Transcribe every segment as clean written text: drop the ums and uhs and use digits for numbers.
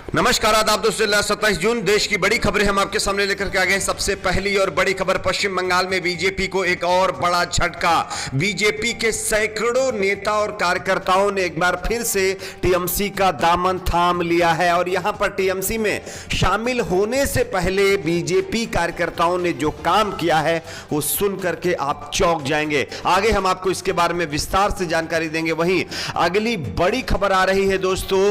नमस्कार आदाब दोस्तों, 27 जून देश की बड़ी खबरें हम आपके सामने लेकर के आ गए हैं। सबसे पहली और बड़ी खबर, पश्चिम बंगाल में बीजेपी को एक और बड़ा झटका। बीजेपी के सैकड़ों नेता और कार्यकर्ताओं ने एक बार फिर से टीएमसी का दामन थाम लिया है और यहां पर टीएमसी में शामिल होने से पहले बीजेपी कार्यकर्ताओं ने जो काम किया है वो सुन करके आप चौंक जाएंगे। आगे हम आपको इसके बारे में विस्तार से जानकारी देंगे। वहीं अगली बड़ी खबर आ रही है दोस्तों,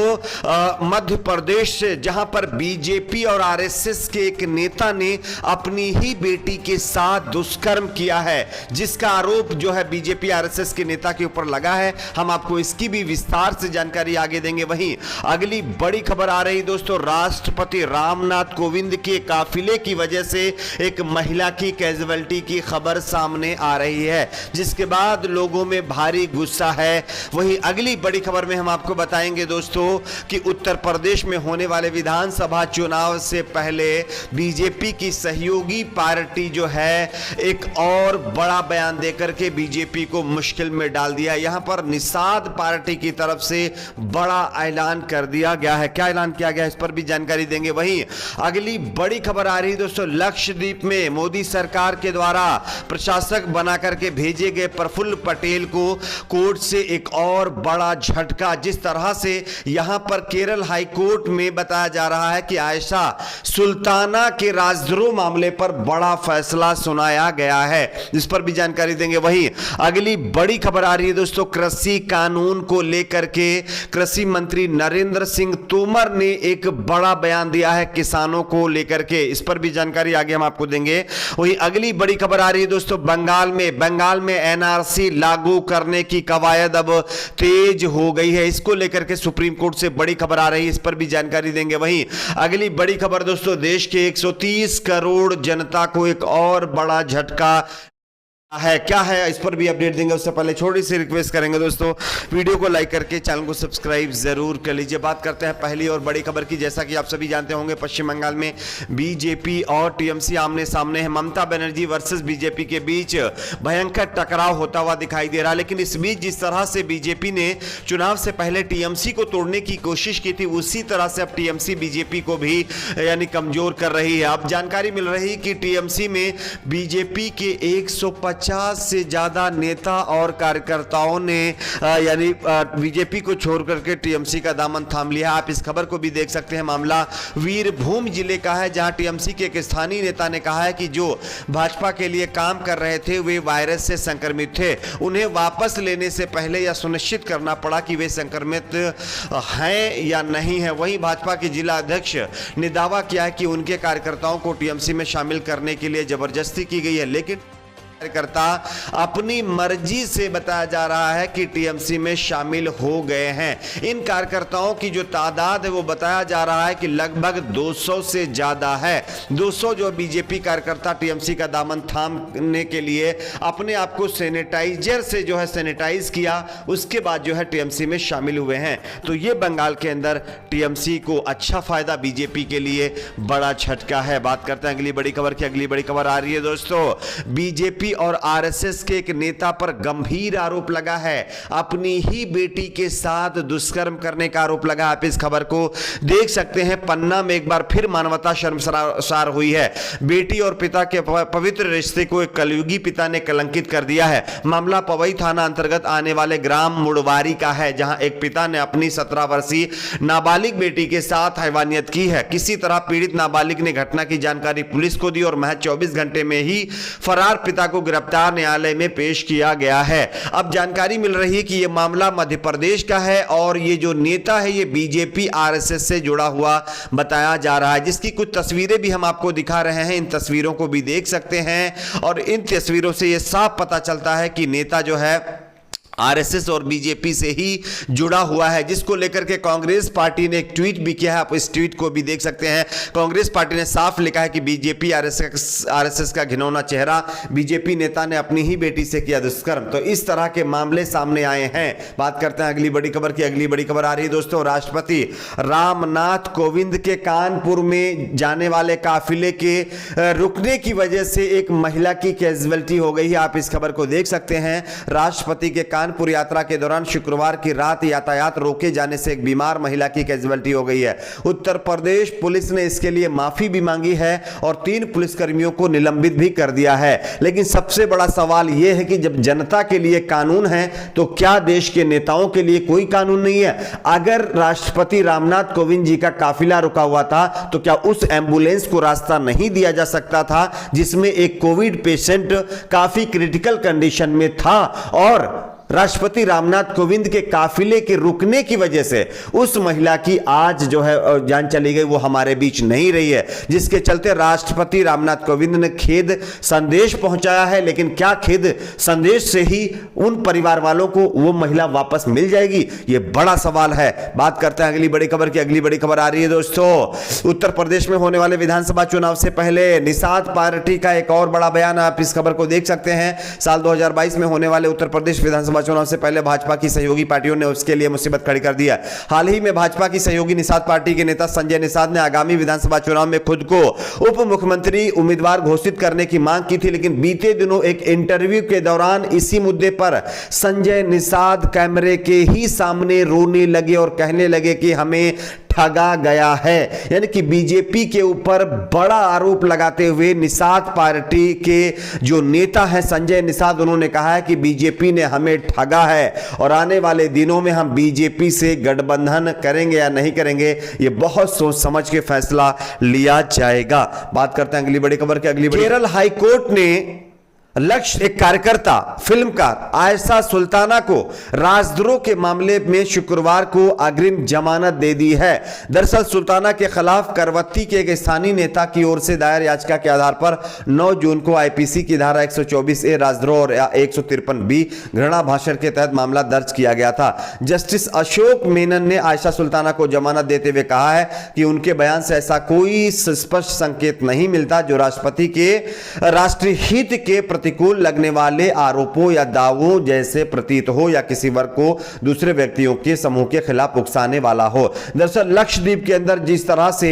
मध्य प्रदेश से, जहां पर बीजेपी और आरएसएस के एक नेता ने अपनी ही बेटी के साथ दुष्कर्म किया है, जिसका आरोप जो है बीजेपी आरएसएस के नेता के ऊपर लगा है। हम आपको इसकी भी विस्तार से जानकारी आगे देंगे। वहीं अगली बड़ी खबर आ रही दोस्तों, राष्ट्रपति रामनाथ कोविंद के काफिले की वजह से एक महिला की कैजुअलिटी की खबर सामने आ रही है, जिसके बाद लोगों में भारी गुस्सा है। वहीं अगली बड़ी खबर में हम आपको बताएंगे दोस्तों कि उत्तर प्रदेश में होने वाले विधानसभा चुनाव से पहले बीजेपी की सहयोगी पार्टी जो है एक और बड़ा बयान देकर के बीजेपी को मुश्किल में डाल दिया। यहां पर निषाद पार्टी की तरफ से बड़ा ऐलान कर दिया गया है। क्या ऐलान किया गया, इस पर भी जानकारी देंगे। वहीं अगली बड़ी खबर आ रही दोस्तों, लक्षद्वीप में मोदी सरकार के द्वारा प्रशासक बनाकर के भेजे गए प्रफुल्ल पटेल को कोर्ट से एक और बड़ा झटका। जिस तरह से यहां पर केरल हाई कोर्ट में बताया जा रहा है कि आयशा सुल्ताना के राजद्रोह मामले पर बड़ा फैसला सुनाया गया है, इस पर भी जानकारी देंगे। वहीं अगली बड़ी खबर आ रही है दोस्तों, कृषि कानून को लेकर के कृषि मंत्री नरेंद्र सिंह तोमर ने एक बड़ा बयान दिया है किसानों को लेकर के, इस पर भी जानकारी आगे हम आपको देंगे। वहीं अगली बड़ी खबर आ रही है दोस्तों, बंगाल में एनआरसी लागू करने की कवायद अब तेज हो गई है। इसको लेकर के सुप्रीम कोर्ट से बड़ी खबर आ रही है, इस पर भी जानकारी देंगे। वहीं अगली बड़ी खबर दोस्तों, देश के 130 करोड़ जनता को एक और बड़ा झटका है। क्या है, इस पर भी अपडेट देंगे। उससे पहले छोटी सी रिक्वेस्ट करेंगे दोस्तों, वीडियो को लाइक करके चैनल को सब्सक्राइब जरूर कर लीजिए। बात करते हैं पहली और बड़ी खबर की। जैसा कि आप सभी जानते होंगे, पश्चिम बंगाल में बीजेपी और टीएमसी आमने सामने है। ममता बनर्जी वर्सेस बीजेपी के बीच भयंकर टकराव होता हुआ दिखाई दे रहा है। लेकिन इस बीच जिस तरह से बीजेपी ने चुनाव से पहले टीएमसी को तोड़ने की कोशिश की थी, उसी तरह से अब टीएमसी बीजेपी को भी यानी कमजोर कर रही है। अब जानकारी मिल रही है कि टीएमसी में बीजेपी के 150 से ज्यादा नेता और कार्यकर्ताओं ने यानी बीजेपी को छोड़ करके टीएमसी का दामन थाम लिया। आप इस खबर को भी देख सकते हैं। मामला वीरभूम जिले का है, जहां टीएमसी के एक स्थानीय नेता ने कहा है कि जो भाजपा के लिए काम कर रहे थे वे वायरस से संक्रमित थे। उन्हें वापस लेने से पहले यह सुनिश्चित करना पड़ा कि वे संक्रमित हैं या नहीं है। वहीं भाजपा के जिला अध्यक्ष ने दावा किया है कि उनके कार्यकर्ताओं को टीएमसी में शामिल करने के लिए जबरदस्ती की गई है, लेकिन कार्यकर्ता अपनी मर्जी से बताया जा रहा है कि टीएमसी में शामिल हो गए हैं। इन कार्यकर्ताओं की जो तादाद है वो बताया जा रहा है कि लगभग 200 से ज्यादा है। 200 जो बीजेपी कार्यकर्ता टीएमसी का दामन थामने के लिए अपने आप को सैनिटाइजर से जो है सैनिटाइज किया, उसके बाद जो है टीएमसी में शामिल हुए हैं। तो ये बंगाल के अंदर टीएमसी को अच्छा फायदा, बीजेपी के लिए बड़ा झटका है। बात करते हैं अगली बड़ी खबर की। अगली बड़ी खबर आ रही है दोस्तों, बीजेपी और आरएसएस के एक नेता पर गंभीर आरोप लगा है। अपनी ही बेटी के साथ दुष्कर्म करने का आरोप लगा। आप इस खबर को देख सकते हैं। पन्ना में एक बार फिर मानवता शर्मसार हुई है। बेटी और पिता के पवित्र रिश्ते को एक कलयुगी पिता ने कलंकित कर दिया है। मामला पवई थाना अंतर्गत आने वाले ग्राम मुड़वारी का है, जहां एक पिता ने अपनी 17 वर्षीय नाबालिग बेटी के साथ हैवानियत की है। किसी तरह पीड़ित नाबालिग ने घटना की जानकारी पुलिस को दी और महज 24 घंटे में ही फरार पिता को गिरफ्तार न्यायालय में पेश किया गया है। अब जानकारी मिल रही है कि यह मामला मध्य प्रदेश का है और ये जो नेता है ये बीजेपी आरएसएस से जुड़ा हुआ बताया जा रहा है, जिसकी कुछ तस्वीरें भी हम आपको दिखा रहे हैं। इन तस्वीरों को भी देख सकते हैं और इन तस्वीरों से यह साफ पता चलता है कि नेता जो है आरएसएस और बीजेपी से ही जुड़ा हुआ है, जिसको लेकर के कांग्रेस पार्टी ने एक ट्वीट भी किया है। आप इस ट्वीट को भी देख सकते हैं। कांग्रेस पार्टी ने साफ लिखा है कि बीजेपी आरएसएस का घिनौना चेहरा, बीजेपी नेता ने अपनी ही बेटी से किया दुष्कर्म। तो इस तरह के मामले सामने आए हैं। बात करते हैं अगली बड़ी खबर की। अगली बड़ी खबर आ रही है दोस्तों, राष्ट्रपति रामनाथ कोविंद के कानपुर में जाने वाले काफिले के रुकने की वजह से एक महिला की कैजुअलिटी हो गई है। आप इस खबर को देख सकते हैं। राष्ट्रपति के कानपुर यात्रा के दौरान शुक्रवार की रात यातायात रोके जाने से एक बीमार महिला की कैजुअल्टी हो गई है। उत्तर प्रदेश पुलिस ने इसके लिए माफी भी मांगी है और 3 पुलिसकर्मियों को निलंबित भी कर दिया है। लेकिन सबसे बड़ा सवाल यह है कि जब जनता के लिए कानून है तो क्या देश के नेताओं के लिए कोई कानून नहीं है? अगर राष्ट्रपति रामनाथ कोविंद जी का काफिला रुका हुआ था तो क्या उस एम्बुलेंस को रास्ता नहीं दिया जा सकता था जिसमें एक कोविड पेशेंट काफी क्रिटिकल कंडीशन में था और राष्ट्रपति रामनाथ कोविंद के काफिले के रुकने की वजह से उस महिला की आज जो है जान चली गई, वो हमारे बीच नहीं रही है, जिसके चलते राष्ट्रपति रामनाथ कोविंद ने खेद संदेश पहुंचाया है। लेकिन क्या खेद संदेश से ही उन परिवार वालों को वो महिला वापस मिल जाएगी? ये बड़ा सवाल है। बात करते हैं अगली बड़ी खबर की। अगली बड़ी खबर आ रही है दोस्तों, उत्तर प्रदेश में होने वाले विधानसभा चुनाव से पहले निषाद पार्टी का एक और बड़ा बयान, आप इस खबर को देख सकते हैं। साल 2022 में होने वाले उत्तर प्रदेश विधानसभा चुनाव से पहले भाजपा की सहयोगी पार्टियों ने उसके लिए मुसीबत खड़ी कर दी है। हाल ही में भाजपा की सहयोगी निषाद पार्टी के नेता संजय निषाद ने आगामी विधानसभा चुनाव में खुद को उप मुख्यमंत्री उम्मीदवार घोषित करने की मांग की थी। लेकिन बीते दिनों एक इंटरव्यू के दौरान इसी मुद्दे पर संजय निषाद कैमरे के ही सामने रोने लगे और कहने लगे कि हमें ठगा गया है। यानी कि बीजेपी के ऊपर बड़ा आरोप लगाते हुए निषाद पार्टी के जो नेता हैं संजय निषाद, उन्होंने कहा है कि बीजेपी ने हमें ठगा है और आने वाले दिनों में हम बीजेपी से गठबंधन करेंगे या नहीं करेंगे, ये बहुत सोच समझ के फैसला लिया जाएगा। बात करते हैं अगली बड़ी खबर की। अगली केरल हाईकोर्ट ने लक्ष्य एक कार्यकर्ता फिल्मकार आयशा सुल्ताना को राजद्रोह के मामले में शुक्रवार को अग्रिम जमानत दे दी है। दरअसल सुल्ताना के खिलाफ करवत्ती के एक स्थानीय नेता की ओर से दायर याचिका के आधार पर 9 जून को आईपीसी की धारा 124A राजद्रोह और 153B घृणा भाषण के तहत मामला दर्ज किया गया था। जस्टिस अशोक मेनन ने आयशा सुल्ताना को जमानत देते हुए कहा है कि उनके बयान से ऐसा कोई स्पष्ट संकेत नहीं मिलता जो राष्ट्रपति के राष्ट्रीय हित के प्रतिकूल लगने वाले आरोपों या दावों जैसे प्रतीत हो या किसी वर्ग को दूसरे व्यक्तियों के समूह के खिलाफ उकसाने वाला हो। दरअसल लक्षद्वीप के अंदर जिस तरह से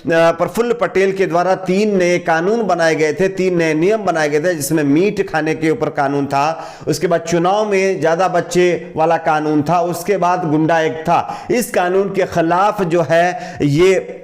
प्रफुल्ल पटेल के द्वारा 3 नए कानून बनाए गए थे, 3 नए नियम बनाए गए थे, जिसमें मीट खाने के ऊपर कानून था, उसके बाद चुनाव में ज्यादा बच्चे वाला कानून था, उसके बाद गुंडा एक्ट था। इस कानून के खिलाफ जो है ये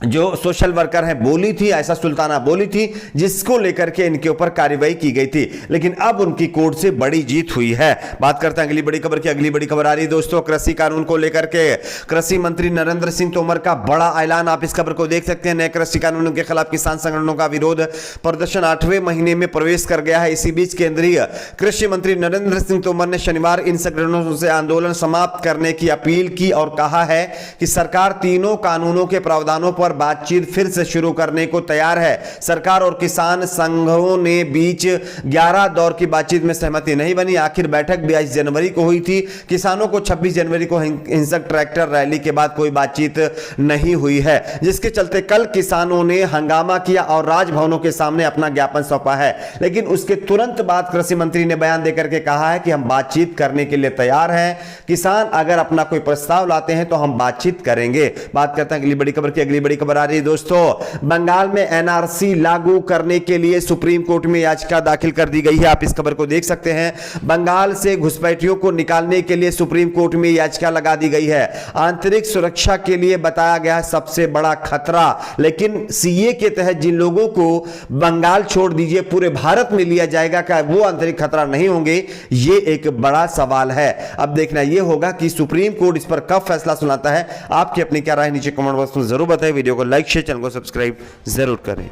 जो सोशल वर्कर है बोली थी, आयशा सुल्ताना बोली थी, जिसको लेकर के इनके ऊपर कार्रवाई की गई थी। लेकिन अब उनकी कोर्ट से बड़ी जीत हुई है। बात करते हैं अगली बड़ी खबर की। अगली बड़ी खबर आ रही है दोस्तों कृषि कानून को लेकर के। कृषि मंत्री नरेंद्र सिंह तोमर का बड़ा ऐलान, आप इस खबर को देख सकते हैं। नए कृषि कानूनों के खिलाफ किसान संगठनों का विरोध प्रदर्शन 8वें महीने में प्रवेश कर गया है। इसी बीच केंद्रीय कृषि मंत्री नरेंद्र सिंह तोमर ने शनिवार इन संगठनों से आंदोलन समाप्त करने की अपील की और कहा है कि सरकार तीनों कानूनों के प्रावधानों पर बातचीत फिर से शुरू करने को तैयार है। सरकार और किसान संघों ने बीच 11 दौर की बातचीत में सहमति नहीं बनी। आखिर बैठक 22 जनवरी को हुई थी। किसानों को 26 जनवरी को हिंसक ट्रैक्टर रैली के बाद कोई बातचीत नहीं हुई है, जिसके चलते कल किसानों ने हंगामा किया और राजभवनों के सामने अपना ज्ञापन सौंपा है। लेकिन उसके तुरंत बाद कृषि मंत्री ने बयान देकर के कहा है कि हम बातचीत करने के लिए तैयार हैं। किसान अगर अपना कोई प्रस्ताव लाते हैं तो हम बातचीत करेंगे। बात करते हैं अगली बड़ी खबर की। अगली बड़ी खबर आ रही है दोस्तों, बंगाल में एनआरसी लागू करने के लिए सुप्रीम कोर्ट में याचिका दाखिल कर दी गई है। आप इस खबर को देख सकते हैं। बंगाल से घुसपैठियों को निकालने के लिए सुप्रीम कोर्ट में याचिका लगा दी गई है। आंतरिक सुरक्षा के लिए बताया गया है सबसे बड़ा खतरा। लेकिन सीए के तहत जिन लोगों को बंगाल छोड़ दीजिए पूरे भारत में लिया जाएगा, क्या वो आंतरिक खतरा नहीं होंगे? ये एक बड़ा सवाल है। अब देखना यह होगा कि सुप्रीम कोर्ट इस पर कब फैसला सुनाता है। आपकी अपनी क्या राय नीचे कमेंट बॉक्स में जरूर बताएं। वीडियो को लाइक शेयर, चैनल को सब्सक्राइब जरूर करें।